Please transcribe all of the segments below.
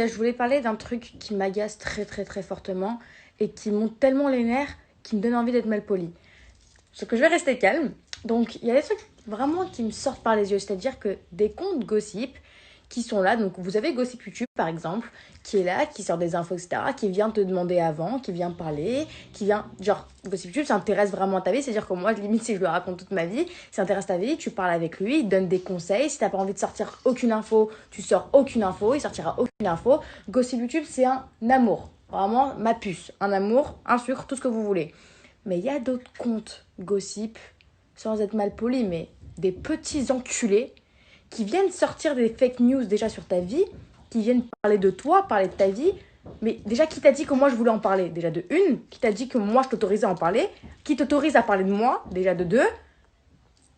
je voulais parler d'un truc qui m'agace très très très fortement et qui monte tellement les nerfs qui me donne envie d'être mal poli. Sauf que je vais rester calme. Donc il y a des trucs vraiment qui me sortent par les yeux, c'est-à-dire que des comptes gossip qui sont là, donc vous avez Gossip YouTube par exemple, qui est là, qui sort des infos, etc., qui vient te demander avant, qui vient parler, qui vient, genre, Gossip YouTube s'intéresse vraiment à ta vie, c'est-à-dire que moi, limite, si je lui raconte toute ma vie, s'intéresse à ta vie, tu parles avec lui, il te donne des conseils, si t'as pas envie de sortir aucune info, tu sors aucune info, il sortira aucune info. Gossip YouTube, c'est un amour, vraiment, ma puce, un amour, un sucre, tout ce que vous voulez. Mais il y a d'autres comptes gossip, sans être mal poli, mais des petits enculés qui viennent sortir des fake news déjà sur ta vie, qui viennent parler de toi, parler de ta vie. Mais déjà, qui t'a dit que moi je voulais en parler? Déjà de une, qui t'a dit que moi je t'autorisais à en parler? Qui t'autorise à parler de moi? Déjà de deux.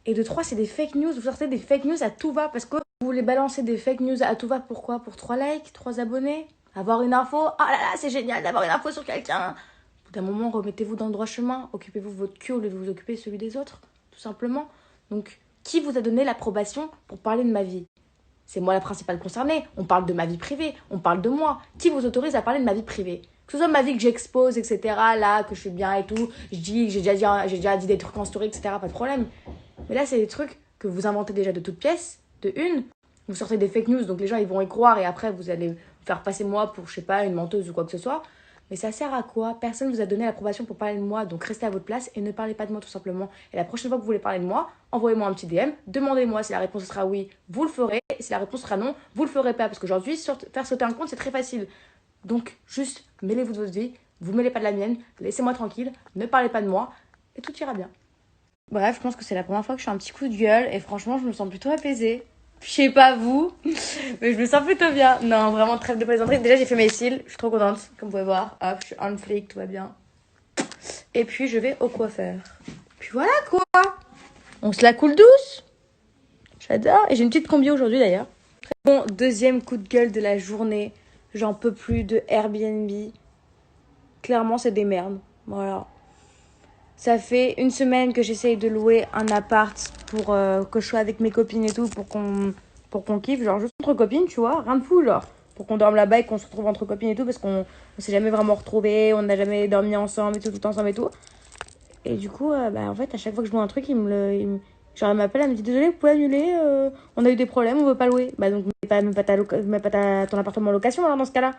Et de trois, c'est des fake news. Vous sortez des fake news à tout va parce que vous voulez balancer des fake news à tout va. Pourquoi? Pour 3 likes, 3 abonnés? Avoir une info? Ah là là, c'est génial d'avoir une info sur quelqu'un. Au bout d'un moment, remettez-vous dans le droit chemin. Occupez-vous de votre cul au lieu de vous occuper de celui des autres. Tout simplement. Donc, qui vous a donné l'approbation pour parler de ma vie? C'est moi la principale concernée. On parle de ma vie privée. On parle de moi. Qui vous autorise à parler de ma vie privée? Que ce soit ma vie que j'expose, etc. Là, que je suis bien et tout. Je dis, j'ai déjà dit des trucs en story, etc. Pas de problème. Mais là, c'est des trucs que vous inventez déjà de toutes pièces. De une, vous sortez des fake news, donc les gens ils vont y croire et après vous allez faire passer moi pour, je sais pas, une menteuse ou quoi que ce soit. Mais ça sert à quoi? Personne ne vous a donné l'approbation pour parler de moi, donc restez à votre place et ne parlez pas de moi tout simplement. Et la prochaine fois que vous voulez parler de moi, envoyez-moi un petit DM, demandez-moi si la réponse sera oui, vous le ferez, et si la réponse sera non, vous le ferez pas. Parce qu'aujourd'hui, faire sauter un compte, c'est très facile. Donc juste, mêlez-vous de votre vie, vous mêlez pas de la mienne, laissez-moi tranquille, ne parlez pas de moi, et tout ira bien. Bref, je pense que c'est la première fois que je fais un petit coup de gueule, et franchement, je me sens plutôt apaisée. Je sais pas vous, mais je me sens plutôt bien. Non, vraiment, trêve de plaisanterie. Déjà, j'ai fait mes cils, je suis trop contente, comme vous pouvez voir. Hop, je suis on flic, tout va bien. Et puis, je vais au coiffeur. Puis voilà quoi, on se la coule douce. J'adore. Et j'ai une petite combi aujourd'hui d'ailleurs. Bon, deuxième coup de gueule de la journée. J'en peux plus de Airbnb. Clairement, c'est des merdes. Voilà. Ça fait une semaine que j'essaye de louer un appart pour que je sois avec mes copines et tout, pour qu'on kiffe. Genre, juste entre copines, tu vois, rien de fou, genre. Pour qu'on dorme là-bas et qu'on se retrouve entre copines et tout, parce qu'on s'est jamais vraiment retrouvés, on n'a jamais dormi ensemble et tout ensemble et tout. Et du coup, en fait, à chaque fois que je loue un truc, genre, elle m'appelle, elle me dit désolé, vous pouvez annuler, on a eu des problèmes, on veut pas louer. Bah, donc, mets pas ton appartement en location, alors, dans ce cas-là.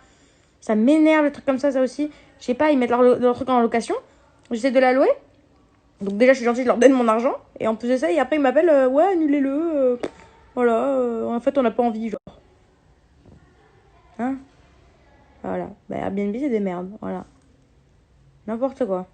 Ça m'énerve, les trucs comme ça aussi. Je sais pas, ils mettent leur truc en location, j'essaie de la louer. Donc, déjà, je suis gentille, je leur donne mon argent. Et en plus de ça, et après, ils m'appellent, ouais, annulez-le. Voilà, en fait, on n'a pas envie, genre. Hein? Voilà. Bah, Airbnb, c'est des merdes, voilà. N'importe quoi.